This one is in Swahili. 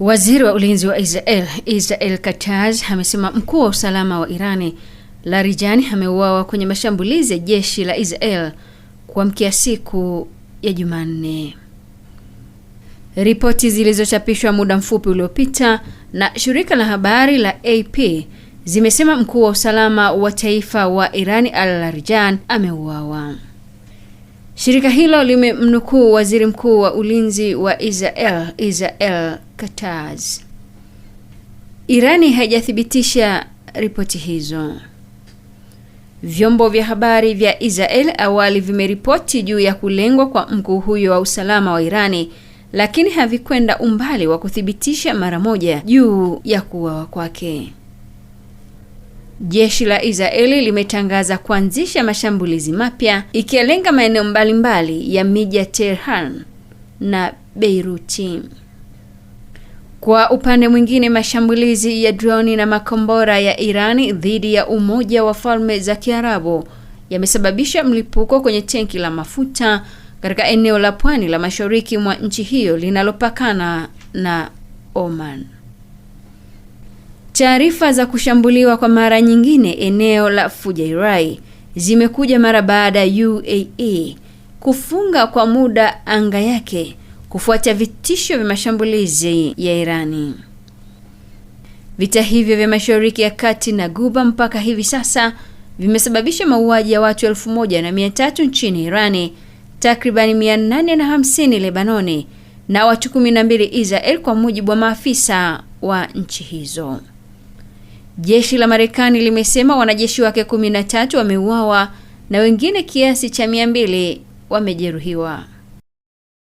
Waziri wa ulinzi wa Israel Katz amesema mkuu wa usalama wa Irani Larijani ameuawa kwenye mashambulizi ya jeshi la Israel kuamkia siku ya Jumanne. Ripoti zilizochapishwa muda mfupi uliopita na shirika la habari la AP zimesema mkuu wa usalama wa taifa wa Irani Al-Larijani ameuawa. Shirika hilo limemnukuu waziri mkuu wa ulinzi wa Israel Katz. Irani haijathibitisha ripoti hizo. Vyombo vya habari vya Israel awali vimeripoti juu ya kulengwa kwa mkuu huyo wa usalama wa Irani, lakini havikwenda umbali wa kuthibitisha mara moja juu ya kuuawa kwake. Jeshi la Israeli limetangaza kuanzisha mashambulizi mapya ikilenga maeneo mbalimbali ya miji ya Tehran na Beiruti. Kwa upande mwingine, mashambulizi ya droni na makombora ya Irani dhidi ya Umoja wa Falme za Kiarabu yamesababisha mlipuko kwenye tenki la mafuta katika eneo la pwani la mashariki mwa nchi hiyo linalopakana na Oman. Taarifa za kushambuliwa kwa mara nyingine eneo la Fujairah zimekuja mara baada ya UAE kufunga kwa muda anga yake kufuatia vitisho vya mashambulizi ya Irani. Vita hivyo vya Mashariki ya Kati na Ghuba mpaka hivi sasa vimesababisha mauaji ya watu 1300 nchini Irani, takriban 850 Lebanoni na watu 12 Israel, kwa mujibu wa maafisa wa nchi hizo. Jeshi la Marekani limesema wanajeshi wake 13 wameuawa na wengine kiasi cha 200 wamejeruhiwa.